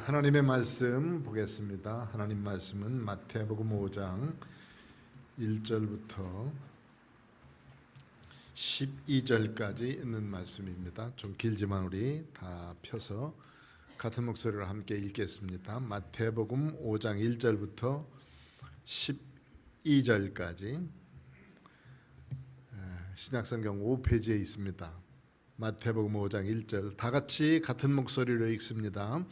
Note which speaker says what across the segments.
Speaker 1: 하나님의 말씀 보겠습니다. 하나님 말씀은 마태복음 5장 1절부터 12절까지 있는 말씀입니다. 좀 길지만 우리 다 펴서 같은 목소리로 함께 읽겠습니다. 마태복음 5장 1절부터 12절까지 신약성경 5페이지에 있습니다. 마태복음 5장 1절 다 같이 같은 목소리로 읽습니다.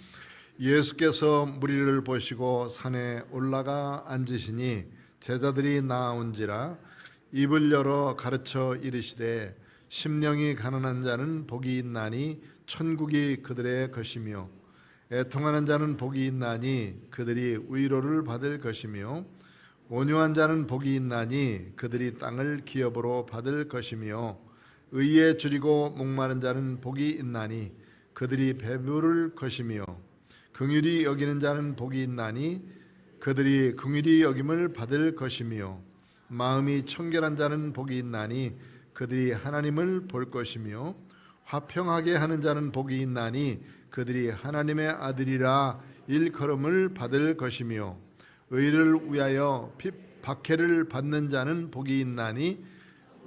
Speaker 1: 예수께서 무리를 보시고 산에 올라가 앉으시니 제자들이 나아온지라 입을 열어 가르쳐 이르시되 심령이 가난한 자는 복이 있나니 천국이 그들의 것이며 애통하는 자는 복이 있나니 그들이 위로를 받을 것이며 온유한 자는 복이 있나니 그들이 땅을 기업으로 받을 것이며 의에 줄이고 목마른 자는 복이 있나니 그들이 배부를 것이며 긍휼히 여기는 자는 복이 있나니 그들이 긍휼히 여김을 받을 것이며 마음이 청결한 자는 복이 있나니 그들이 하나님을 볼 것이며 화평하게 하는 자는 복이 있나니 그들이 하나님의 아들이라 일컬음을 받을 것이며 의를 위하여 박해를 받는 자는 복이 있나니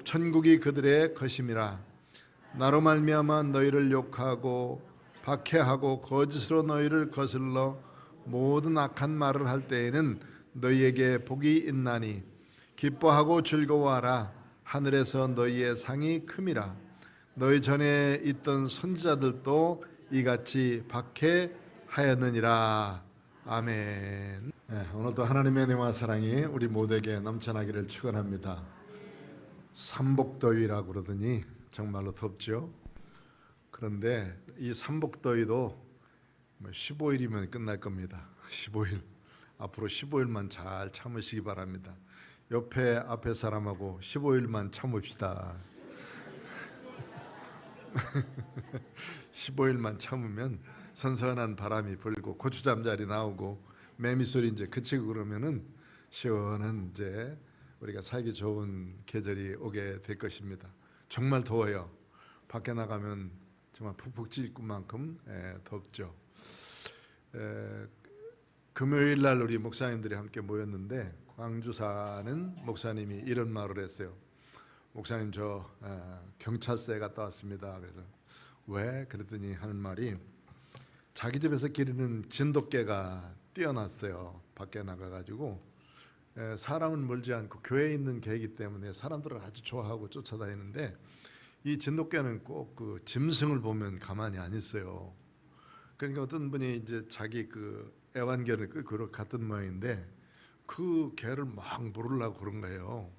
Speaker 1: 천국이 그들의 것임이라. 나로 말미암아 너희를 욕하고 박해하고 거짓으로 너희를 거슬러 모든 악한 말을 할 때에는 너희에게 복이 있나니 기뻐하고 즐거워하라. 하늘에서 너희의 상이 큼이라. 너희 전에 있던 선지자들도 이같이 박해하였느니라. 아멘. 오늘도 하나님의 은혜와 사랑이 우리 모두에게 넘쳐나기를 축원합니다. 삼복더위라고 그러더니 정말로 덥죠. 그런데 이 삼복더위도 15일이면 끝날 겁니다. 15일 앞으로 15일만 잘 참으시기 바랍니다. 앞에 사람하고 15일만 참읍시다. 15일만 참으면 선선한 바람이 불고 고추잠자리 나오고 매미소리 이제 그치고 그러면은 시원한 이제 우리가 살기 좋은 계절이 오게 될 것입니다. 정말 더워요. 밖에 나가면 정말 푹푹 찔 만큼 덥죠. 금요일 날 우리 목사님들이 함께 모였는데 광주 사는 목사님이 이런 말을 했어요. 목사님 저 경찰서에 갔다 왔습니다. 그래서 왜? 그랬더니 하는 말이 자기 집에서 기르는 진돗개가 뛰어났어요. 밖에 나가가지고 사람은 멀지 않고 교회에 있는 개이기 때문에 사람들을 아주 좋아하고 쫓아다니는데 이 진돗개는 꼭 그 짐승을 보면 가만히 안 있어요. 그러니까 어떤 분이 이제 자기 그 애완개를 끌고 갔던 모양인데 그 개를 막 물으려고 그런 거예요.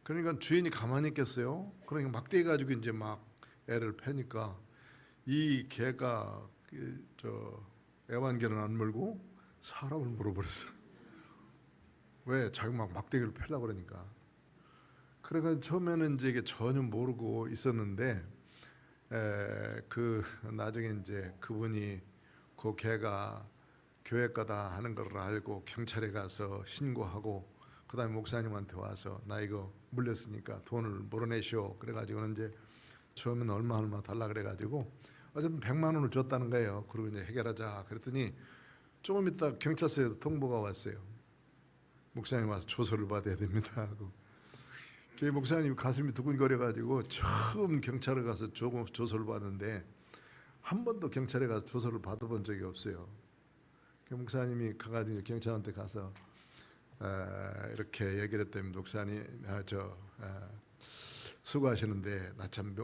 Speaker 1: 그러니까 주인이 가만히 있겠어요? 그러니까 막 뛰어가지고 이제 막 애를 패니까 이 개가 저 애완개는 안 물고 사람을 물어버렸어요. 왜? 자기 막 막대기를 패려고 그러니까. 그래서 처음에는 이제 이게 전혀 모르고 있었는데 나중에 이제 그분이 그 개가 교회 거다 하는 걸 알고 경찰에 가서 신고하고 그다음에 목사님한테 와서 나 이거 물렸으니까 돈을 물어내시오. 그래가지고는 이제 처음에는 얼마 달라 그래가지고 어쨌든 100만 원을 줬다는 거예요. 그리고 이제 해결하자. 그랬더니 조금 있다 경찰서에서 통보가 왔어요. 목사님 와서 조서를 받아야 됩니다 하고. 저희 목사님 가슴이 두근거려가지고 처음 경찰에 가서 조서를 받는데 한 번도 경찰에 가서 조서를 받아본 적이 없어요. 목사님이 가가지고 경찰한테 가서 이렇게 얘기를 했더니 목사님 수고하시는데 나 참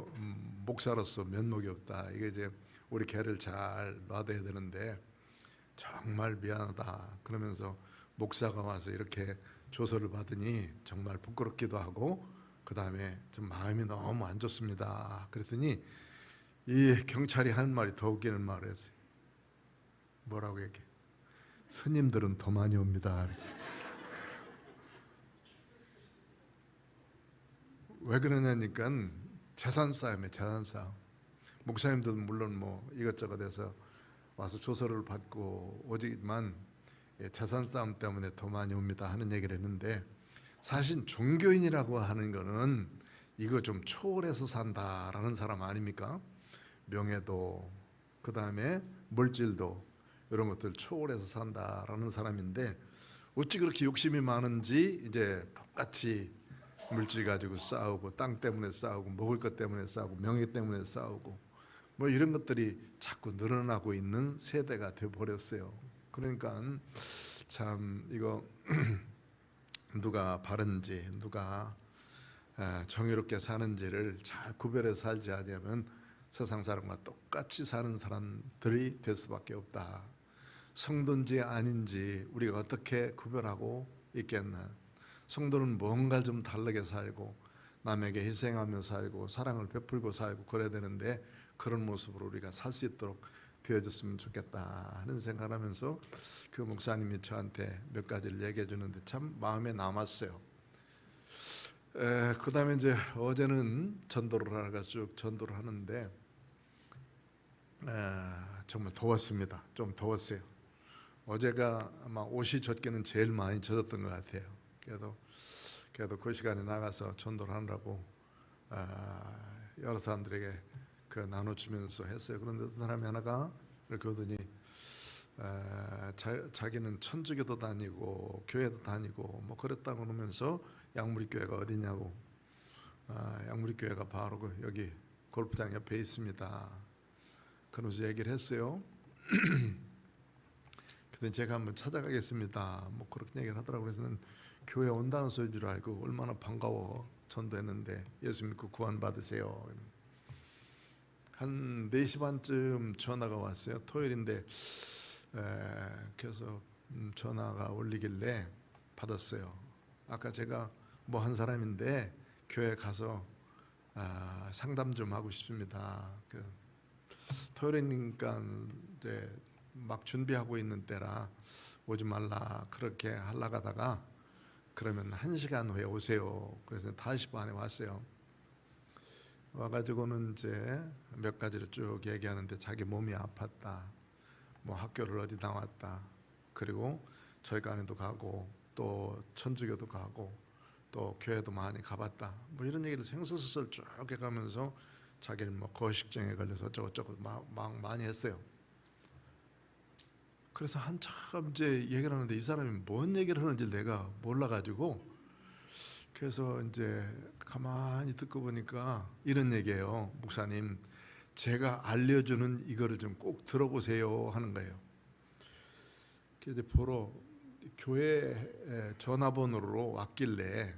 Speaker 1: 목사로서 면목이 없다. 이게 이제 우리 개를 잘 놔둬야 되는데 정말 미안하다. 그러면서 목사가 와서 이렇게 조서를 받으니 정말 부끄럽기도 하고 그 다음에 좀 마음이 너무 안 좋습니다. 그랬더니 이 경찰이 하는 말이 더 웃기는 말을 했어요. 뭐라고 얘기해? 스님들은 더 많이 옵니다. 왜 그러냐니까 재산 싸움이에요. 재산 싸움. 목사님들은 물론 뭐 이것저것 해서 와서 조서를 받고 오지만 재산 싸움 때문에 더 많이 옵니다 하는 얘기를 했는데 사실 종교인이라고 하는 거는 이거 좀 초월해서 산다라는 사람 아닙니까? 명예도 그 다음에 물질도 이런 것들 초월해서 산다라는 사람인데 어찌 그렇게 욕심이 많은지 이제 똑같이 물질 가지고 싸우고 땅 때문에 싸우고 먹을 것 때문에 싸우고 명예 때문에 싸우고 뭐 이런 것들이 자꾸 늘어나고 있는 세대가 돼 버렸어요. 그러니까 참 이거 누가 바른지 누가 정의롭게 사는지를 잘 구별해서 살지 않으면 세상 사람과 똑같이 사는 사람들이 될 수밖에 없다. 성도인지 아닌지 우리가 어떻게 구별하고 있겠나. 성도는 뭔가 좀 다르게 살고 남에게 희생하며 살고 사랑을 베풀고 살고 그래야 되는데 그런 모습으로 우리가 살 수 있도록 되어줬으면 좋겠다 하는 생각을 하면서 그 목사님이 저한테 몇 가지를 얘기해 주는데 참 마음에 남았어요. 그 다음에 이제 어제는 전도를 하러 쭉 전도를 하는데 정말 더웠습니다. 좀 더웠어요. 어제가 아마 옷이 젖기는 제일 많이 젖었던 것 같아요. 그래도 그 시간에 나가서 전도를 하느라고 여러 사람들에게 그 나눠주면서 했어요. 그런데 어떤 사람이 하나가 이렇게 오더니 자기는 천주교도 다니고 교회도 다니고 뭐 그랬다고 그러면서 양무리교회가 어디냐고. 양무리교회가 바로 여기 골프장 옆에 있습니다. 그러면서 얘기를 했어요. 그래서 제가 한번 찾아가겠습니다. 뭐 그렇게 얘기를 하더라고요. 그래서는 교회 온다는 소리인 줄 알고 얼마나 반가워 전도했는데 예수 믿고 구원 받으세요. 한 4시 반쯤 전화가 왔어요. 토요일인데 그래서 전화가 울리길래 받았어요. 아까 제가 뭐 한 사람인데 교회 가서 상담 좀 하고 싶습니다. 토요일이니까 이제 막 준비하고 있는 때라 오지 말라 그렇게 하려고 하다가 그러면 1시간 후에 오세요. 그래서 5시 반에 왔어요. 와가지고는 이제 몇 가지를 쭉 얘기하는데 자기 몸이 아팠다. 뭐 학교를 어디 나왔다. 그리고 저희관에도 가고 또 천주교도 가고 또 교회도 많이 가봤다. 뭐 이런 얘기를 생소소설 쭉 해가면서 자기는 뭐 거식증에 걸려서 어쩌고저쩌고 막 많이 했어요. 그래서 한참 이제 얘기를 하는데 이 사람이 뭔 얘기를 하는지 내가 몰라가지고 그래서 이제 가만히 듣고 보니까 이런 얘기예요. 목사님, 제가 알려주는 이거를 좀 꼭 들어보세요 하는 거예요. 그래서 보러 교회 전화번호로 왔길래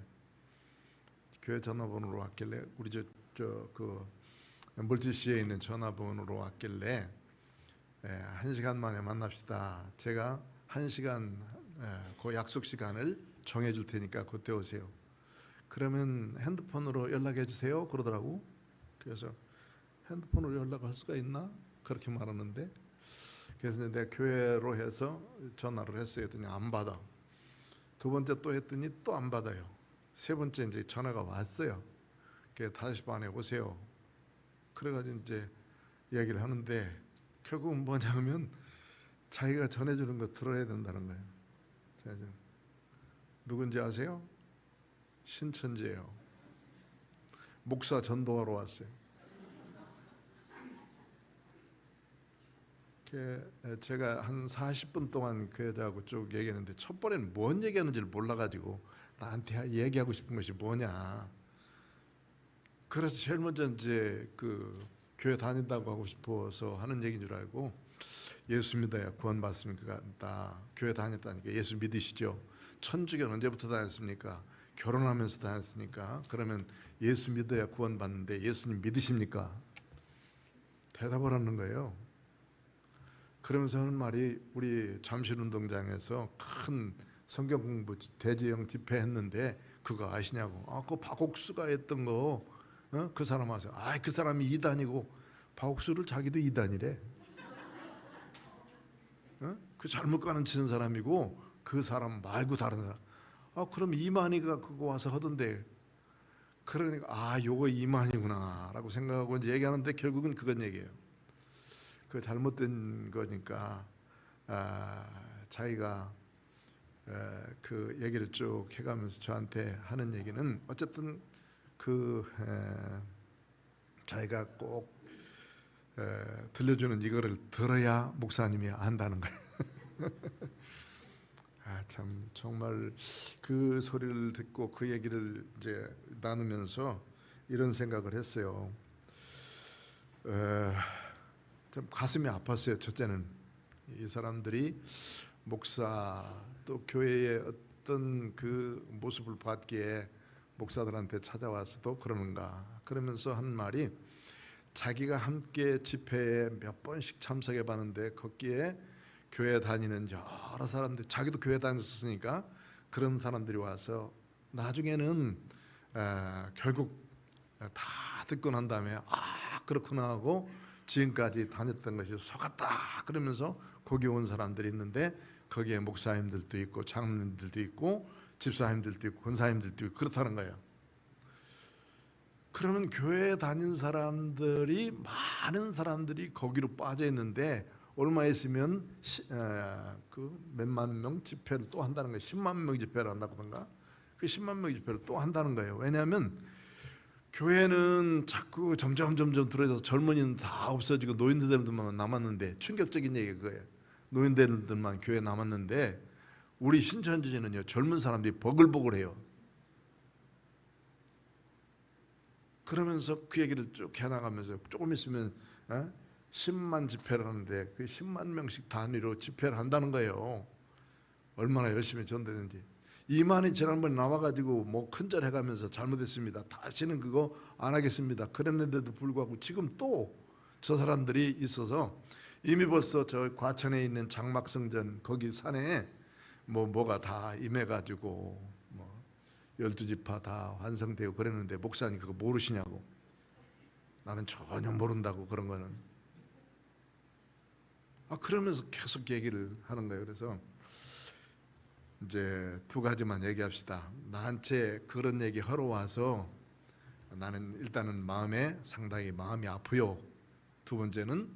Speaker 1: 우리 그 물질시에 있는 전화번호로 왔길래 1시간 만에 만납시다. 제가 1시간 그 약속 시간을 정해줄 테니까 그때 오세요. 그러면 핸드폰으로 연락해 주세요 그러더라고. 그래서 핸드폰으로 연락할 수가 있나? 그렇게 말하는데 그래서 내가 교회로 해서 전화를 했어요. 했더니 안 받아. 두 번째 또 했더니 또 안 받아요. 세 번째 이제 전화가 왔어요. 그래서 5시 반에 오세요. 그래가지고 이제 얘기를 하는데 결국은 뭐냐면 자기가 전해주는 거 들어야 된다는 거예요. 누군지 아세요? 신천지예요. 목사 전도하러 왔어요. 제가 한 40분 동안 그 여자하고 쭉 얘기했는데 첫 번에는 뭔 얘기하는지를 몰라가지고 나한테 얘기하고 싶은 것이 뭐냐. 그래서 제일 먼저 이제 그 교회 다닌다고 하고 싶어서 하는 얘기인 줄 알고 예수 믿어야 구원 받습니까? 교회 다녔다니까 예수 믿으시죠? 천주교는 언제부터 다녔습니까? 결혼하면서 다녔으니까. 그러면 예수 믿어야 구원 받는데 예수님 믿으십니까? 대답을 하는 거예요. 그러면서 하는 말이 우리 잠실운동장에서 큰 성경 공부 대지형 집회 했는데 그거 아시냐고. 그 박옥수가 했던 거 그 사람 아세요? 그 사람이 이단이고 박옥수를 자기도 이단이래. 그 잘못 가르치는 사람이고 그 사람 말고 다른 사람. 그럼 이만희가 그거 와서 하던데. 그러니까 요거 이만희구나라고 생각하고 이제 얘기하는데 결국은 그건 얘기예요. 그 잘못된 거니까 자기가 그 얘기를 쭉 해가면서 저한테 하는 얘기는 어쨌든 자기가 꼭 들려주는 이거를 들어야 목사님이 한다는 거예요. 참 정말 그 소리를 듣고 그 얘기를 이제 나누면서 이런 생각을 했어요. 좀 가슴이 아팠어요. 첫째는 이 사람들이 목사 또 교회의 어떤 그 모습을 봤기에 목사들한테 찾아와서도 그러는가, 그러면서 한 말이 자기가 함께 집회에 몇 번씩 참석해 봤는데 거기에 교회 다니는 여러 사람들, 자기도 교회 다녔으니까 그런 사람들이 와서 나중에는 결국 다 듣고 난 다음에 그렇구나 하고 지금까지 다녔던 것이 속았다 그러면서 거기 온 사람들이 있는데 거기에 목사님들도 있고 장로님들도 있고 집사님들도 있고 권사님들도 있고 그렇다는 거예요. 그러면 교회에 다닌 사람들이, 많은 사람들이 거기로 빠져 있는데 얼마 있으면 그 몇만 명 집회를 또 한다는 거예요. 10만 명 집회를 한다든가 그 10만 명 집회를 또 한다는 거예요. 왜냐하면 교회는 자꾸 점점 들어져서 젊은이는 다 없어지고 노인들만 남았는데, 충격적인 얘기가 그거예요. 노인들만 교회에 남았는데 우리 신천지는요 젊은 사람들이 버글버글해요. 그러면서 그 얘기를 쭉 해나가면서 조금 있으면 10만 집회를 하는데 그 10만 명씩 단위로 집회를 한다는 거예요. 얼마나 열심히 전도했는지. 이만희 지난번에 나와가지고 뭐 큰절 해가면서 잘못했습니다, 다시는 그거 안 하겠습니다 그랬는데도 불구하고 지금 또 저 사람들이 있어서 이미 벌써 저 과천에 있는 장막성전 거기 산에 뭐가 다 임해가지고 뭐 12지파 다 완성되고 그랬는데 목사님 그거 모르시냐고. 나는 전혀 모른다고 그런 거는. 그러면서 계속 얘기를 하는 거예요. 그래서 이제 두 가지만 얘기합시다. 나한테 그런 얘기 하러 와서 나는 일단은 상당히 마음이 아프요. 두 번째는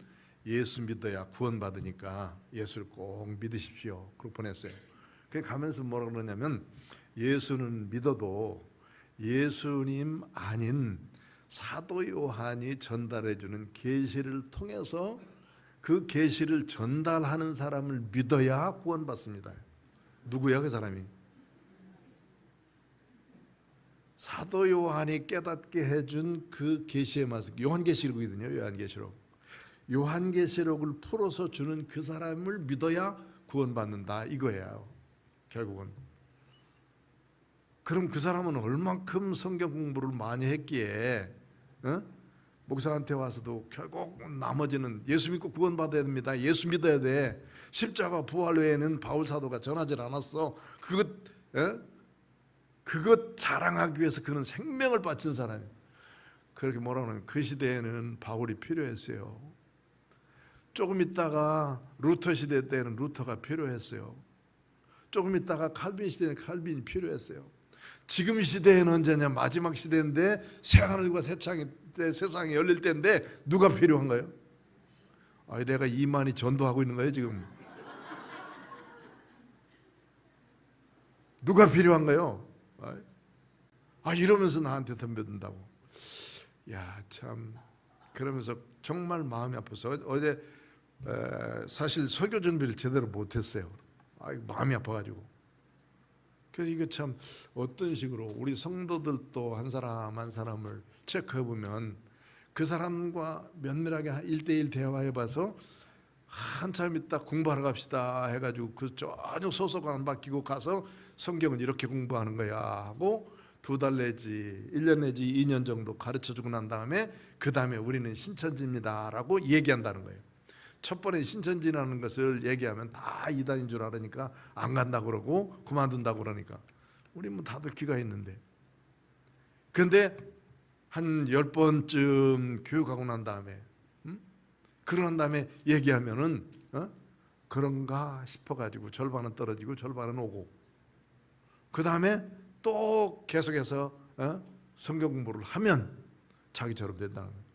Speaker 1: 예수 믿어야 구원받으니까 예수를 꼭 믿으십시오. 그렇게 보냈어요. 그래 가면서 뭐라 그러냐면 예수는 믿어도 예수님 아닌 사도 요한이 전달해 주는 계시를 통해서 그 계시를 전달하는 사람을 믿어야 구원받습니다. 누구야 그 사람이? 사도 요한이 깨닫게 해준 그 계시의 말씀, 요한계시록이거든요. 요한계시록을 풀어서 주는 그 사람을 믿어야 구원받는다 이거예요. 결국은. 그럼 그 사람은 얼만큼 성경 공부를 많이 했기에 목사한테 와서도 결국 나머지는 예수 믿고 구원받아야 됩니다, 예수 믿어야 돼, 십자가 부활 외에는 바울 사도가 전하지 않았어, 그것 자랑하기 위해서 그는 생명을 바친 사람이에요. 그렇게 뭐라고 하면 그 시대에는 바울이 필요했어요. 조금 있다가 루터 시대 때는 루터가 필요했어요. 조금 있다가 칼빈 시대는 칼빈이 필요했어요. 지금 시대에는 언제냐? 마지막 시대인데 새하늘과 새 땅이 세상이 열릴 때인데 누가 필요한가요? 내가 이만희 전도하고 있는 거예요 지금. 누가 필요한가요? 이러면서 나한테 덤벼든다고. 참. 그러면서 정말 마음이 아파서 어제 사실 설교 준비를 제대로 못했어요. 마음이 아파가지고. 그래서 이거 참 어떤 식으로 우리 성도들도 한 사람 한 사람을 체크해보면 그 사람과 면밀하게 1대1 대화해봐서 한참 있다 공부하러 갑시다 해가지고 그 전혀 소속 안 바뀌고 가서 성경은 이렇게 공부하는 거야 하고 2달 내지 1년 내지 2년 정도 가르쳐주고 난 다음에 그 다음에 우리는 신천지입니다 라고 얘기한다는 거예요. 첫 번에 신천지라는 것을 얘기하면 다 이단인 줄 알으니까 안 간다고 그러고 그만둔다고 그러니까 우리 뭐 다들 귀가 있는데. 그런데 한 10번쯤 교육하고 난 다음에 그러는 다음에 얘기하면은 그런가 싶어가지고 절반은 떨어지고 절반은 오고 그 다음에 또 계속해서 성경 공부를 하면 자기처럼 된다는 거예요.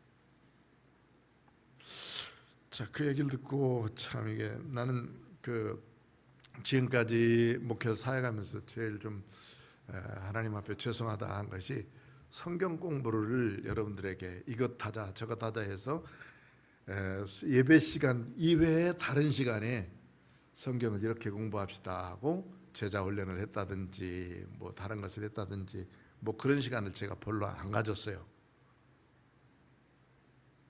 Speaker 1: 자, 그 얘기를 듣고 참 이게 나는 그 지금까지 목회를 사역하면서 제일 좀 하나님 앞에 죄송하다 한 것이 성경 공부를 여러분들에게 이것 하자 저것 하자 해서 예배 시간 이외에 다른 시간에 성경을 이렇게 공부합시다 하고 제자 훈련을 했다든지 뭐 다른 것을 했다든지 뭐 그런 시간을 제가 별로 안 가졌어요.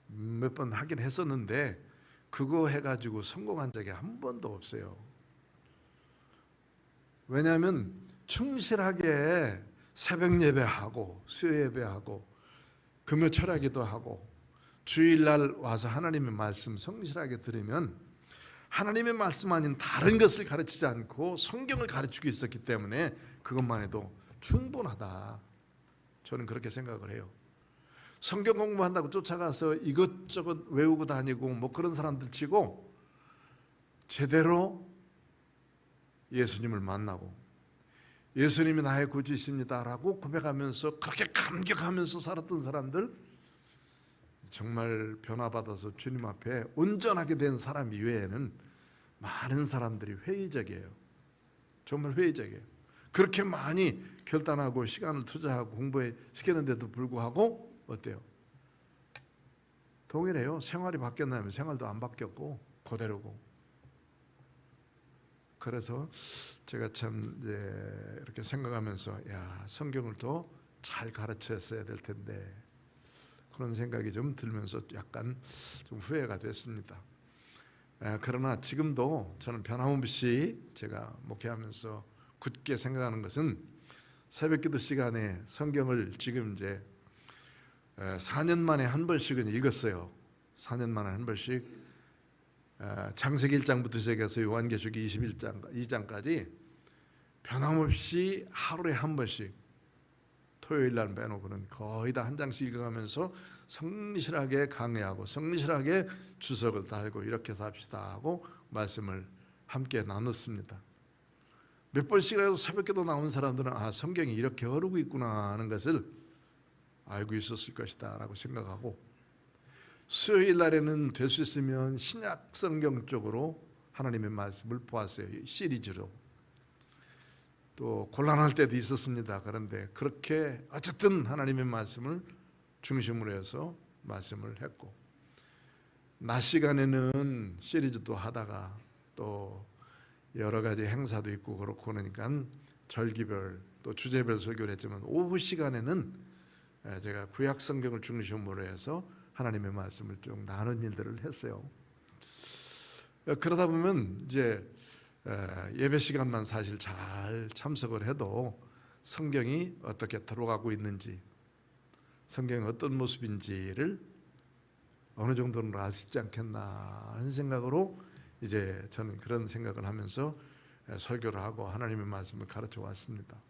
Speaker 1: 몇 번 하긴 했었는데 그거 해가지고 성공한 적이 한 번도 없어요. 왜냐하면 충실하게 새벽 예배하고 수요 예배하고 금요 철야기도 하고 주일날 와서 하나님의 말씀 성실하게 들으면 하나님의 말씀 아닌 다른 것을 가르치지 않고 성경을 가르치고 있었기 때문에 그것만 해도 충분하다. 저는 그렇게 생각을 해요. 성경 공부한다고 쫓아가서 이것저것 외우고 다니고 뭐 그런 사람들 치고 제대로 예수님을 만나고 예수님이 나의 구주이십니다라고 고백하면서 그렇게 감격하면서 살았던 사람들, 정말 변화받아서 주님 앞에 온전하게 된 사람 이외에는 많은 사람들이 회의적이에요. 정말 회의적이에요. 그렇게 많이 결단하고 시간을 투자하고 공부에 시키는데도 불구하고 어때요? 동일해요. 생활이 바뀌었나면 생활도 안 바뀌었고 그대로고. 그래서 제가 참 이렇게 생각하면서 성경을 더 잘 가르쳤어야 될 텐데 그런 생각이 좀 들면서 약간 좀 후회가 됐습니다. 그러나 지금도 저는 변함없이 제가 목회하면서 굳게 생각하는 것은 새벽기도 시간에 성경을 지금 이제 4년 만에 한 번씩은 읽었어요. 4년 만에 한 번씩 창세기 1장부터 시작해서 요한계시록 2장까지 변함없이 하루에 한 번씩 토요일 날 빼놓고는 거의 다 한 장씩 읽어가면서 성실하게 강의하고 성실하게 주석을 달고 이렇게 삽시다 하고 말씀을 함께 나눴습니다. 몇 번씩이라도 새벽기도 나온 사람들은 성경이 이렇게 흐르고 있구나 하는 것을 알고 있었을 것이다 라고 생각하고, 수요일 날에는 될 수 있으면 신약 성경 쪽으로 하나님의 말씀을 보았어요. 시리즈로. 또 곤란할 때도 있었습니다. 그런데 그렇게 어쨌든 하나님의 말씀을 중심으로 해서 말씀을 했고, 낮 시간에는 시리즈도 하다가 또 여러 가지 행사도 있고 그렇고 그러니까 절기별 또 주제별 설교를 했지만 오후 시간에는 제가 구약 성경을 중심으로 해서 하나님의 말씀을 쭉 나눈 일들을 했어요. 그러다 보면 이제 예배 시간만 사실 잘 참석을 해도 성경이 어떻게 들어가고 있는지, 성경이 어떤 모습인지를 어느 정도는 알 수 있지 않겠나 하는 생각으로 이제 저는 그런 생각을 하면서 설교를 하고 하나님의 말씀을 가르쳐 왔습니다.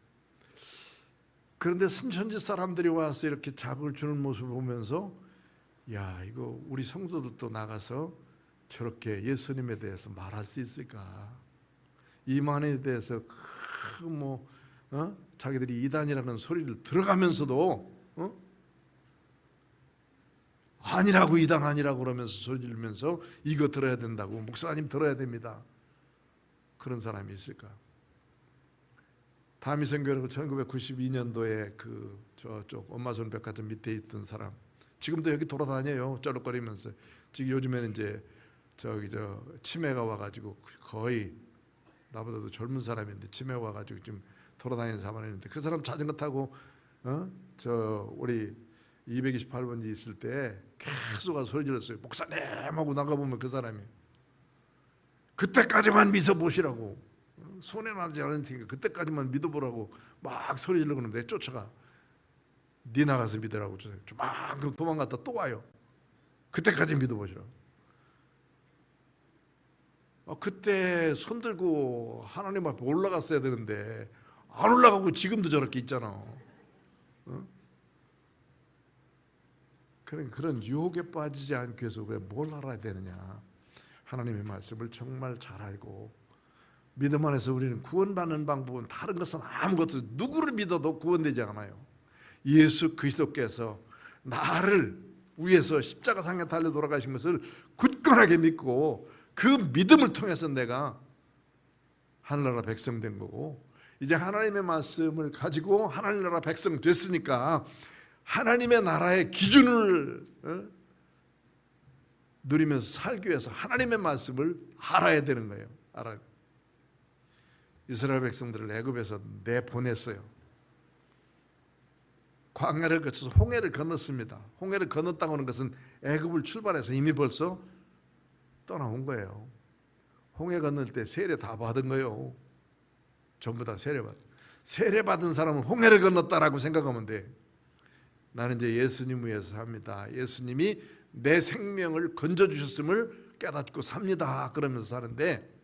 Speaker 1: 그런데 순천지 사람들이 와서 이렇게 자극을 주는 모습을 보면서 이거 우리 성도들도 나가서 저렇게 예수님에 대해서 말할 수 있을까? 이만에 대해서 자기들이 이단이라는 소리를 들어가면서도 아니라고, 이단 아니라고 그러면서 소리 지르면서 이거 들어야 된다고, 목사님 들어야 됩니다. 그런 사람이 있을까? 다미선교회라고 1992년도에 그 저쪽 엄마손 백화점 밑에 있던 사람, 지금도 여기 돌아다녀요. 쩌룩거리면서. 지금 요즘에는 이제 치매가 와가지고 거의 나보다도 젊은 사람인데 치매가 와가지고 지금 돌아다니는 사람이 있는데, 그 사람 자전거 타고 우리 228번지 있을 때 계속 가서 소리 질렀어요. 목사님 하고 나가보면 그 사람이 그때까지만 믿어보시라고, 손해 나지 않을 테니까 그때까지만 믿어보라고 막 소리 지르고 그러는데 쫓아가. 네 나가서 믿으라고 막 도망갔다 또 와요. 그때까지 믿어보시라고. 그때 손 들고 하나님 앞에 올라갔어야 되는데 안 올라가고 지금도 저렇게 있잖아. 그런 유혹에 빠지지 않기 위해서 뭘 알아야 되느냐? 하나님의 말씀을 정말 잘 알고 믿음 안에서 우리는 구원받는 방법은 다른 것은 아무것도, 누구를 믿어도 구원되지 않아요. 예수 그리스도께서 나를 위해서 십자가상에 달려 돌아가신 것을 굳건하게 믿고 그 믿음을 통해서 내가 하늘나라 백성 된 거고, 이제 하나님의 말씀을 가지고 하늘나라 백성 됐으니까 하나님의 나라의 기준을 누리면서 살기 위해서 하나님의 말씀을 알아야 되는 거예요. 알아야 돼요. 이스라엘 백성들을 애굽에서 내보냈어요. 광야를 거쳐서 홍해를 건넜습니다. 홍해를 건넜다고 하는 것은 애굽을 출발해서 이미 벌써 떠나온 거예요. 홍해 건널 때 세례 다 받은 거예요. 전부 다 세례 받은 사람은 홍해를 건넜다라고 생각하면 돼. 나는 이제 예수님 위해서 삽니다. 예수님이 내 생명을 건져주셨음을 깨닫고 삽니다. 그러면서 사는데,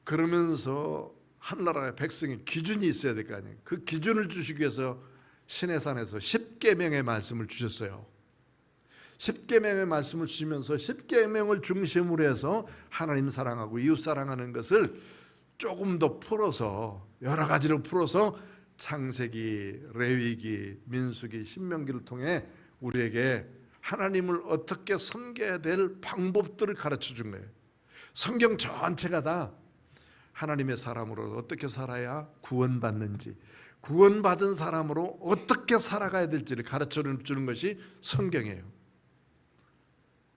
Speaker 1: 그러면서 하늘나라의 백성의 기준이 있어야 될 거 아니에요. 그 기준을 주시기 위해서 시내산에서 10계명의 말씀을 주셨어요. 10계명의 말씀을 주시면서 10계명을 중심으로 해서 하나님 사랑하고 이웃 사랑하는 것을 조금 더 풀어서, 여러 가지로 풀어서 창세기, 레위기, 민수기, 신명기를 통해 우리에게 하나님을 어떻게 섬겨야 될 방법들을 가르쳐 준 거예요. 성경 전체가 다 하나님의 사람으로 어떻게 살아야 구원받는지, 구원받은 사람으로 어떻게 살아가야 될지를 가르쳐 주는 것이 성경이에요.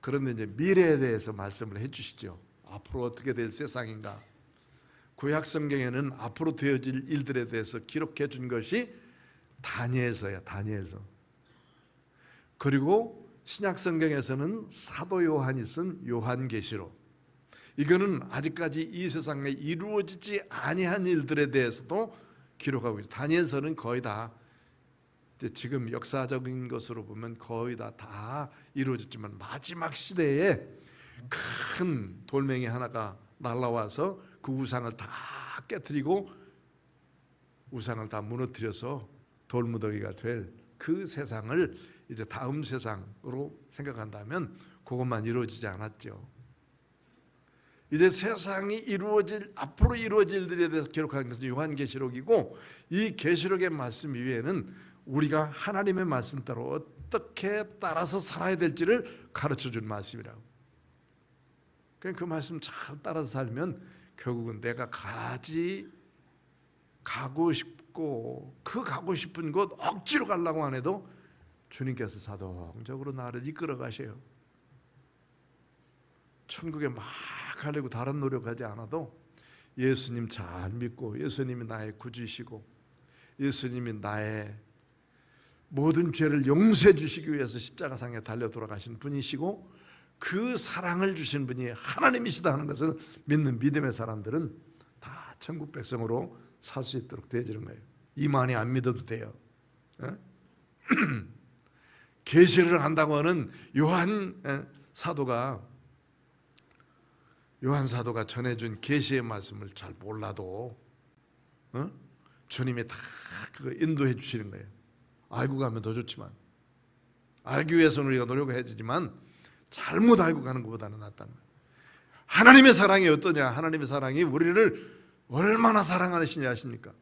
Speaker 1: 그런데 이제 미래에 대해서 말씀을 해주시죠. 앞으로 어떻게 될 세상인가. 구약 성경에는 앞으로 되어질 일들에 대해서 기록해 준 것이 다니엘서예요. 다니엘서. 그리고 신약 성경에서는 사도 요한이 쓴 요한계시록. 이거는 아직까지 이 세상에 이루어지지 아니한 일들에 대해서도 기록하고 있어요. 다니엘서는 거의 다 지금 역사적인 것으로 보면 거의 다 이루어졌지만, 마지막 시대에 큰 돌멩이 하나가 날아와서 그 우상을 다 깨뜨리고 우상을 다 무너뜨려서 돌무더기가 될 그 세상을 이제 다음 세상으로 생각한다면 그것만 이루어지지 않았죠. 이제 세상이 이루어질, 앞으로 이루어질 일들에 대해서 기록하는 것은 요한계시록이고, 이 계시록의 말씀 위에는 우리가 하나님의 말씀 따라 어떻게 따라서 살아야 될지를 가르쳐준 말씀이라고. 그 말씀 잘 따라서 살면 결국은 내가 가고 싶고 그 가고 싶은 곳 억지로 가려고 안 해도 주님께서 자동적으로 나를 이끌어 가셔요. 천국에 막 가려고 다른 노력하지 않아도 예수님 잘 믿고, 예수님이 나의 구주이시고, 예수님이 나의 모든 죄를 용서해 주시기 위해서 십자가상에 달려 돌아가신 분이시고, 그 사랑을 주신 분이 하나님이시다 하는 것을 믿는 믿음의 사람들은 다 천국 백성으로 살 수 있도록 되어지는 거예요. 이만희 안 믿어도 돼요. 계시를 한다고 하는 요한 사도가 전해준 계시의 말씀을 잘 몰라도 주님이 다 그거 인도해 주시는 거예요. 알고 가면 더 좋지만, 알기 위해서는 우리가 노력해야 되지만 잘못 알고 가는 것보다는 낫다는 거예요. 하나님의 사랑이 어떠냐? 하나님의 사랑이 우리를 얼마나 사랑하시냐 아십니까?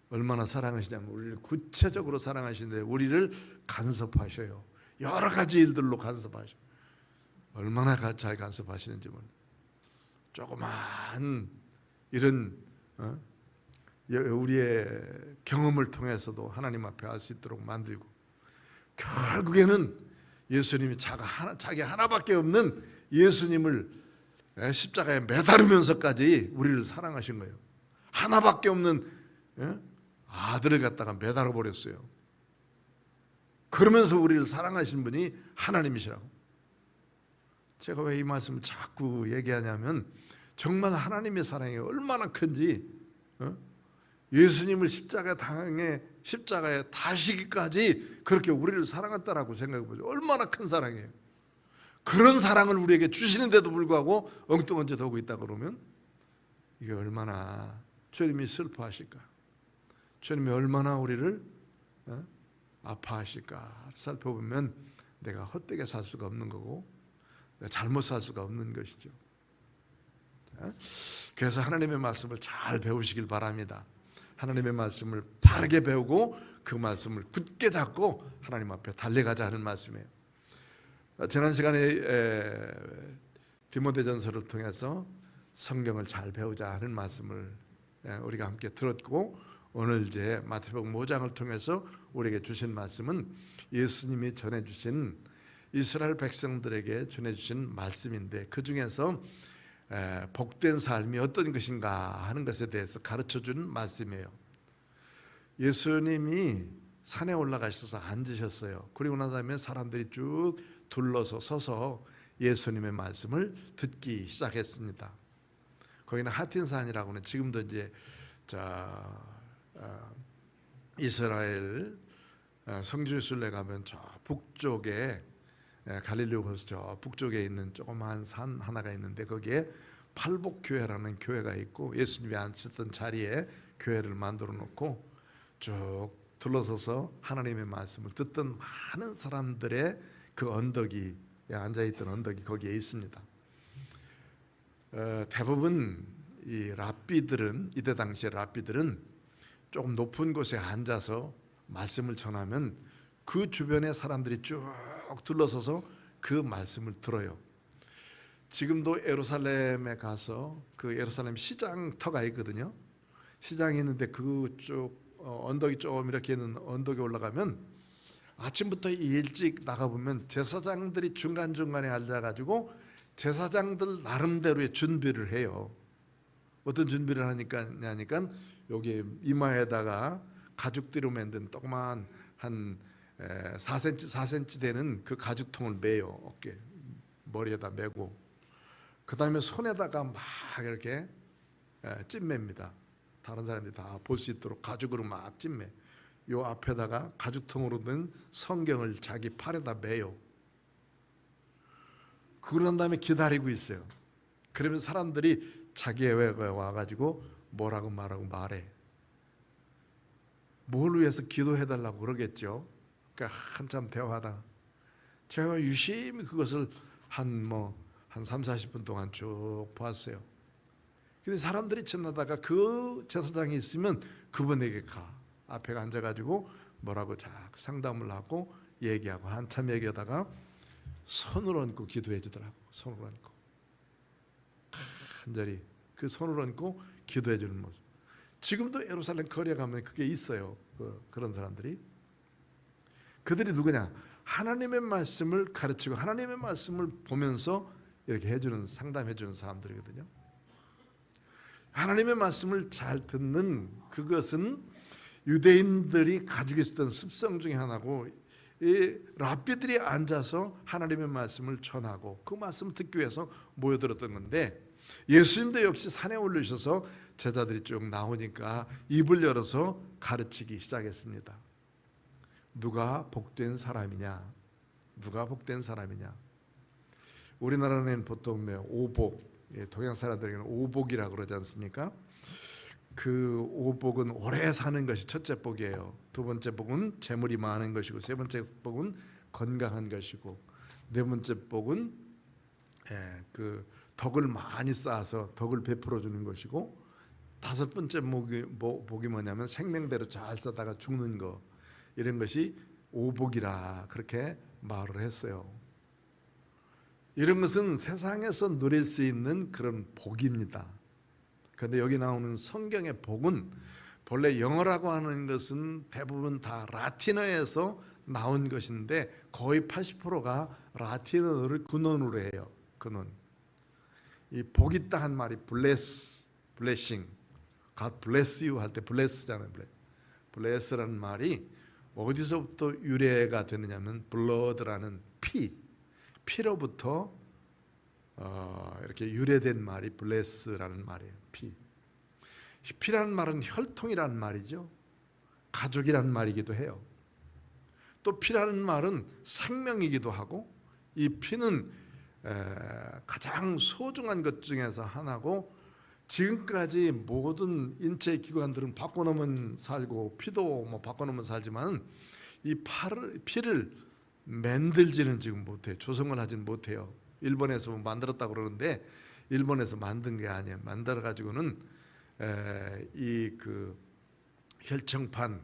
Speaker 1: 얼마나 사랑하시냐면 우리를 구체적으로 사랑하시는데 우리를 간섭하셔요. 여러 가지 일들로 간섭하셔요. 얼마나 잘 간섭하시는지 몰라요. 조그만 이런 우리의 경험을 통해서도 하나님 앞에 할 수 있도록 만들고, 결국에는 예수님이 자기 하나밖에 없는 예수님을 십자가에 매다르면서까지 우리를 사랑하신 거예요. 하나밖에 없는 아들을 갖다가 매달아 버렸어요. 그러면서 우리를 사랑하신 분이 하나님이시라고. 제가 왜 이 말씀을 자꾸 얘기하냐면, 정말 하나님의 사랑이 얼마나 큰지, 예수님을 십자가에 다시기까지 그렇게 우리를 사랑했다라고 생각해 보죠. 얼마나 큰 사랑이에요. 그런 사랑을 우리에게 주시는데도 불구하고 엉뚱한 짓 하고 있다 그러면 이게 얼마나 주님이 슬퍼하실까, 주님이 얼마나 우리를 아파하실까 살펴보면 내가 헛되게 살 수가 없는 거고, 내가 잘못 살 수가 없는 것이죠. 그래서 하나님의 말씀을 잘 배우시길 바랍니다. 하나님의 말씀을 바르게 배우고 그 말씀을 굳게 잡고 하나님 앞에 달려가자 하는 말씀이에요. 지난 시간에 디모데전서를 통해서 성경을 잘 배우자 하는 말씀을 우리가 함께 들었고, 오늘 이제 마태복음 5장을 통해서 우리에게 주신 말씀은 예수님이 전해주신 이스라엘 백성들에게 전해주신 말씀인데, 그 중에서 복된 삶이 어떤 것인가 하는 것에 대해서 가르쳐주는 말씀이에요. 예수님이 산에 올라가셔서 앉으셨어요. 그리고 난 다음에 사람들이 쭉 둘러서 서서 예수님의 말씀을 듣기 시작했습니다. 거기는 하틴산이라고 하는, 지금도 이제 이스라엘 성지순례 가면 저 북쪽에, 갈릴리 호수 저 북쪽에 있는 조그마한 산 하나가 있는데, 거기에 팔복교회라는 교회가 있고, 예수님이 앉으셨던 자리에 교회를 만들어 놓고 쭉 둘러서서 하나님의 말씀을 듣던 많은 사람들의 그 언덕이, 앉아있던 언덕이 거기에 있습니다. 대부분 이 랍비들은, 이때 당시에 랍비들은 조금 높은 곳에 앉아서 말씀을 전하면 그 주변에 사람들이 쭉 둘러서서 그 말씀을 들어요. 지금도 예루살렘에 가서 그 예루살렘 시장터가 있거든요. 시장이 있는데 그쪽 언덕이 조금 이렇게 있는 언덕에 올라가면 아침부터 일찍 나가보면 제사장들이 중간중간에 앉아가지고 제사장들 나름대로의 준비를 해요. 어떤 준비를 하니까 여기 이마에다가 가죽띠로 만든 조그만 한 4cm 되는 그 가죽통을 매요. 어깨 머리에다 매고, 그 다음에 손에다가 막 이렇게 찜맵니다. 다른 사람들이 다 볼 수 있도록 가죽으로 막 찜매. 요 앞에다가 가죽통으로 된 성경을 자기 팔에다 매요. 그런 다음에 기다리고 있어요. 그러면 사람들이 자기에게 와가지고 뭐라고 말해. 뭘 위해서 기도해달라고 그러겠죠. 그러니까 한참 대화하다 제가 유심히 그것을 한 30-40분 동안 쭉 봤어요. 근데 사람들이 지나다가 그 제사장이 있으면 그분에게 앞에 앉아가지고 뭐라고 자꾸 상담을 하고 얘기하고, 한참 얘기하다가 손을 얹고 기도해 주더라고. 손을 얹고 간절히 그 손을 얹고 기도해 주는 모습. 지금도 예루살렘 거리에 가면 그게 있어요. 그런 사람들이. 그들이 누구냐? 하나님의 말씀을 가르치고 하나님의 말씀을 보면서 이렇게 해주는, 상담해주는 사람들이거든요. 하나님의 말씀을 잘 듣는 그것은 유대인들이 가지고 있었던 습성 중에 하나고, 이 랍비들이 앉아서 하나님의 말씀을 전하고 그 말씀을 듣기 위해서 모여들었던 건데, 예수님도 역시 산에 올리셔서 제자들이 쭉 나오니까 입을 열어서 가르치기 시작했습니다. 누가 복된 사람이냐? 누가 복된 사람이냐? 우리나라는 보통 오복, 동양 사람들에게는 오복이라고 그러지 않습니까? 그 오복은 오래 사는 것이 첫째 복이에요. 두 번째 복은 재물이 많은 것이고, 세 번째 복은 건강한 것이고, 네 번째 복은 그 덕을 많이 쌓아서 덕을 베풀어 주는 것이고, 다섯 번째 복이 뭐냐면 생명대로 잘 살다가 죽는 거, 이런 것이 오복이라 그렇게 말을 했어요. 이런 것은 세상에서 누릴 수 있는 그런 복입니다. 그런데 여기 나오는 성경의 복은, 본래 영어라고 하는 것은 대부분 다 라틴어에서 나온 것인데 거의 80%가 라틴어를 근원으로 해요. 근원. 이 복 있다 한 말이 blessing, God bless you 할 때 bless잖아요. bless라는 말이 어디서부터 유래가 되느냐면 blood라는 피로부터 이렇게 유래된 말이 bless라는 말이에요. 피라는 말은 혈통이라는 말이죠. 가족이라는 말이기도 해요. 또 피라는 말은 생명이기도 하고, 이 피는 가장 소중한 것 중에서 하나고, 지금까지 모든 인체 기관들은 바꿔놓으면 살고 피도 바꿔놓으면 살지만 이 피를 만들지는 지금 못해요. 조성을 하지는 못해요. 일본에서 만들었다고 그러는데 일본에서 만든 게 아니에요. 만들어 가지고는 이 그 혈청판,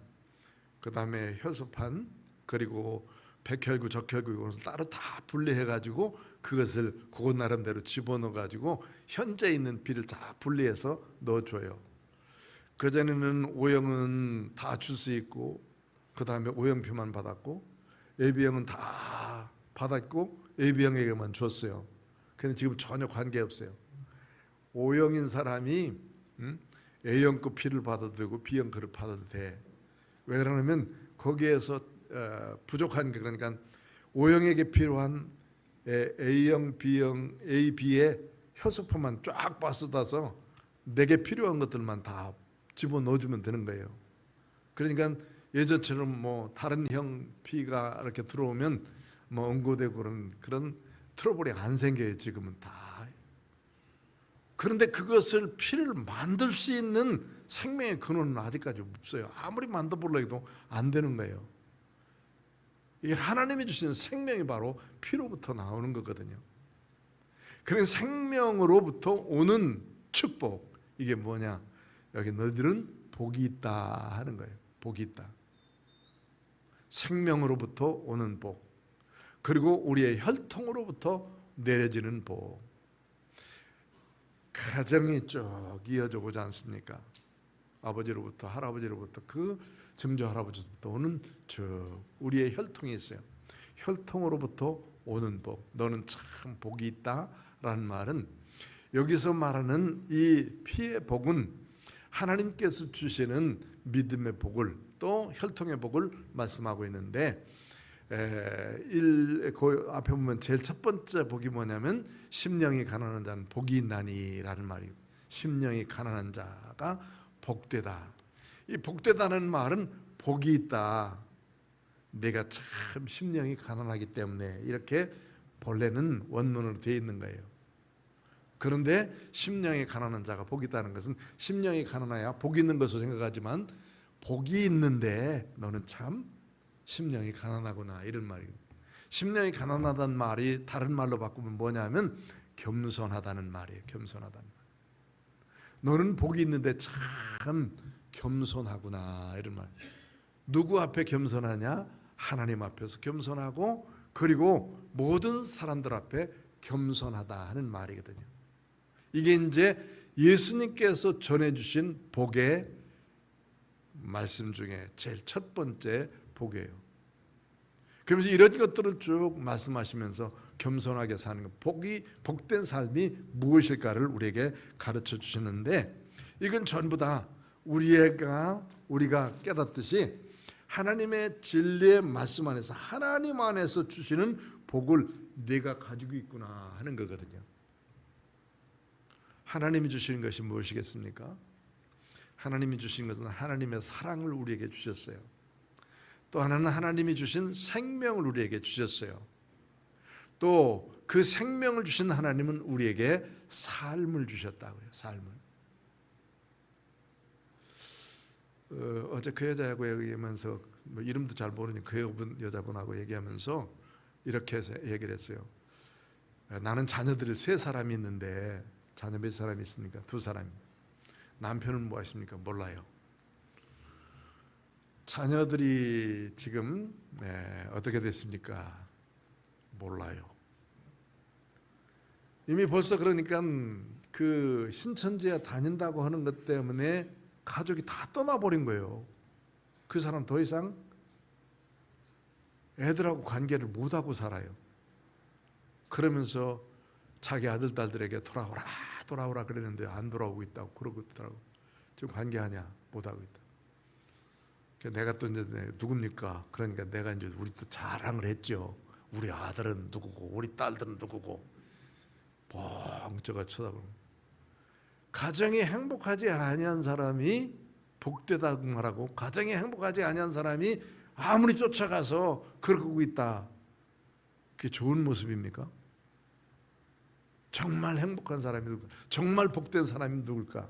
Speaker 1: 그 다음에 효소판, 그리고 백혈구, 적혈구 이걸 따로 다 분리해 가지고 그것을 그거 나름대로 집어넣어 가지고 현재 있는 피를 다 분리해서 넣어줘요. 그전에는 O형은 다 줄 수 있고, 그 다음에 O형표만 받았고, AB형은 다 받았고 AB형에게만 줬어요. 근데 지금 전혀 관계없어요. O형인 사람이 A형 거 피를 받아도 되고 B형 거를 받아도 돼. 왜 그러냐면 거기에서 부족한 게, 그러니까 O형에게 필요한 A형, B형, A, B의 혈소표만 쫙 쏟아서 내게 필요한 것들만 다 집어넣어주면 되는 거예요. 그러니까 예전처럼 뭐 다른 형 피가 이렇게 들어오면 뭐 응고되고 그런 트러블이 안 생겨요. 지금은 다. 그런데 그것을 피를 만들 수 있는 생명의 근원은 아직까지 없어요. 아무리 만들어보려 해도 안 되는 거예요. 이게 하나님이 주신 생명이 바로 피로부터 나오는 거거든요. 그래서 생명으로부터 오는 축복, 이게 뭐냐? 여기 너희들은 복이 있다 하는 거예요. 복이 있다. 생명으로부터 오는 복, 그리고 우리의 혈통으로부터 내려지는 복. 가정이 쭉 이어져 오지 않습니까? 아버지로부터, 할아버지로부터, 그 증조 할아버지로부터 오는 우리의 혈통이 있어요. 혈통으로부터 오는 복, 너는 참 복이 있다라는 말은, 여기서 말하는 이 피의 복은 하나님께서 주시는 믿음의 복을, 또 혈통의 복을 말씀하고 있는데, 그 앞에 보면 제일 첫 번째 복이 뭐냐면 심령이 가난한 자는 복이 있나니라는 말이에요. 심령이 가난한 자가 복되다. 이 복되다는 말은 복이 있다. 내가 참 심령이 가난하기 때문에, 이렇게 본래는 원문으로 되어 있는 거예요. 그런데 심령이 가난한 자가 복이 있다는 것은, 심령이 가난해야 복이 있는 것으로 생각하지만 복이 있는데 너는 참 심령이 가난하구나, 이런 말이에요. 심령이 가난하다는 말이 다른 말로 바꾸면 뭐냐면 겸손하다는 말이에요. 겸손하다는 말. 너는 복이 있는데 참 겸손하구나, 이런 말. 누구 앞에 겸손하냐? 하나님 앞에서 겸손하고, 그리고 모든 사람들 앞에 겸손하다 하는 말이거든요. 이게 이제 예수님께서 전해주신 복의 말씀 중에 제일 첫 번째 복이에요. 그러면서 이런 것들을 쭉 말씀하시면서 겸손하게 사는 것, 복된 삶이 무엇일까를 우리에게 가르쳐 주시는데, 이건 전부 다 우리가 깨닫듯이 하나님의 진리의 말씀 안에서, 하나님 안에서 주시는 복을 내가 가지고 있구나 하는 거거든요. 하나님이 주시는 것이 무엇이겠습니까? 하나님이 주신 것은 하나님의 사랑을 우리에게 주셨어요. 또 하나는 하나님이 주신 생명을 우리에게 주셨어요. 또 그 생명을 주신 하나님은 우리에게 삶을 주셨다고요. 삶을. 어제 그 여자하고 얘기하면서, 뭐 이름도 잘 모르니 그 여자분하고 얘기하면서 이렇게 해서 얘기를 했어요. 나는 자녀들이 3사람이 있는데, 자녀 몇 사람이 있습니까? 2사람. 남편은 뭐 하십니까? 몰라요. 자녀들이 지금 어떻게 됐습니까? 몰라요. 이미 벌써, 그러니까 그 신천지에 다닌다고 하는 것 때문에 가족이 다 떠나버린 거예요. 그 사람 더 이상 애들하고 관계를 못하고 살아요. 그러면서 자기 아들, 딸들에게 돌아오라 그랬는데 안 돌아오고 있다고 그러고 있더라고. 지금 관계하냐? 못하고 있다. 내가 또 이제 누굽니까? 그러니까 내가 이제 우리 또 자랑을 했죠. 우리 아들은 누구고, 우리 딸들은 누구고. 뻥쩍 쳐다보고. 가정이 행복하지 아니한 사람이 복되다고 말하고, 가정이 행복하지 아니한 사람이 아무리 쫓아가서 그러고 있다. 그게 좋은 모습입니까? 정말 행복한 사람이 누굴까? 정말 복된 사람이 누굴까?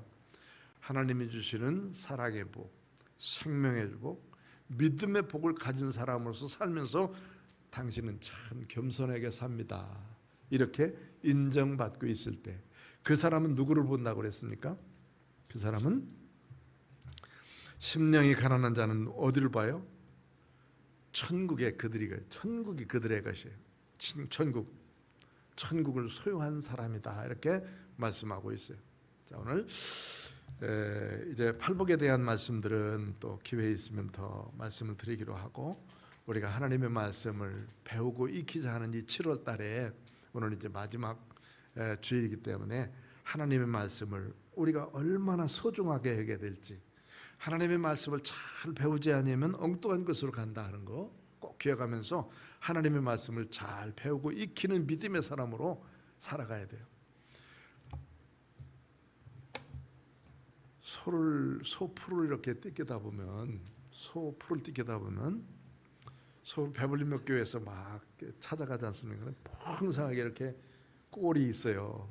Speaker 1: 하나님이 주시는 사랑의 복, 생명의 복, 믿음의 복을 가진 사람으로서 살면서 당신은 참 겸손하게 삽니다. 이렇게 인정받고 있을 때, 그 사람은 누구를 본다고 그랬습니까? 그 사람은 심령이 가난한 자는 어디를 봐요? 천국에 그들이 가요. 천국이 그들의 것이에요. 천국을 소유한 사람이다, 이렇게 말씀하고 있어요. 자, 오늘 이제 팔복에 대한 말씀들은 또 기회 있으면 더 말씀을 드리기로 하고, 우리가 하나님의 말씀을 배우고 익히자 하는 이 7월 달에 오늘 이제 마지막 주일이기 때문에 하나님의 말씀을 우리가 얼마나 소중하게 여겨야 될지, 하나님의 말씀을 잘 배우지 않으면 엉뚱한 것으로 간다 하는 거 꼭 기억하면서 하나님의 말씀을 잘 배우고 익히는 믿음의 사람으로 살아가야 돼요. 소풀을 이렇게 뜯기다 보면, 소풀을 뜯기다 보면 서울 배불리몇 교회에서 막 찾아가지 않습니까? 풍성하게 이렇게 꼴이 있어요.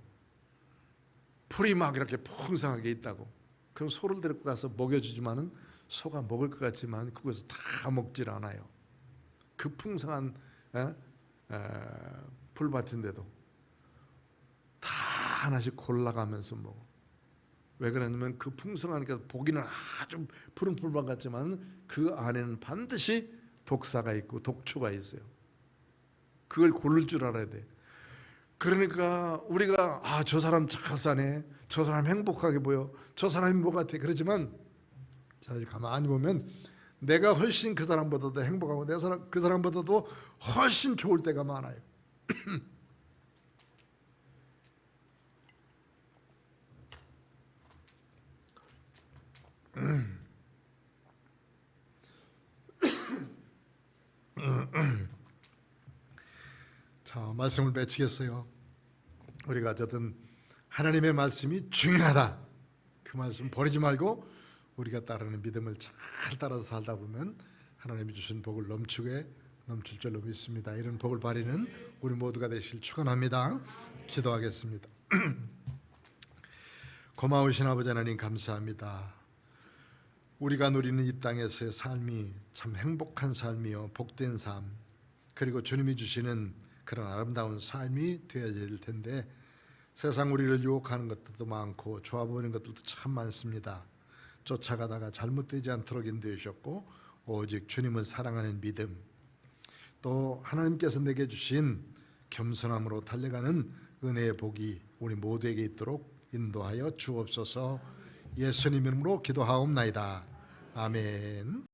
Speaker 1: 풀이 막 이렇게 풍성하게 있다고. 그럼 소를 데리고 가서 먹여주지만은 소가 먹을 것 같지만 그것을 다 먹질 않아요. 그 풍성한 풀밭인데도 다 하나씩 골라가면서 먹어. 왜 그러냐면 그 풍성한 게 보기는 아주 푸른 풀밭 같지만 그 안에는 반드시 독사가 있고 독초가 있어요. 그걸 고를 줄 알아야 돼. 그러니까 우리가 저 사람 잘 사네, 저 사람 행복하게 보여, 저 사람이 뭐 같아, 그러지만 사실 가만히 보면 내가 훨씬 그 사람보다도 행복하고 그 사람보다도 훨씬 좋을 때가 많아요. 자, 말씀을 맺히겠어요. 우리가 어쨌든 하나님의 말씀이 중요하다, 그 말씀 버리지 말고 우리가 따르는 믿음을 잘 따라서 살다 보면 하나님이 주신 복을 넘치게 넘칠 줄로 믿습니다. 이런 복을 바리는 우리 모두가 되시길 축원합니다. 기도하겠습니다. 고마우신 아버지 하나님, 감사합니다. 우리가 누리는 이 땅에서의 삶이 참 행복한 삶이요, 복된 삶, 그리고 주님이 주시는 그런 아름다운 삶이 되어야 될 텐데 세상 우리를 유혹하는 것들도 많고 좋아 보이는 것들도 참 많습니다. 쫓아가다가 잘못되지 않도록 인도해 주셨고, 오직 주님을 사랑하는 믿음, 또 하나님께서 내게 주신 겸손함으로 달려가는 은혜의 복이 우리 모두에게 있도록 인도하여 주옵소서. 예수님 이름으로 기도하옵나이다. 아멘.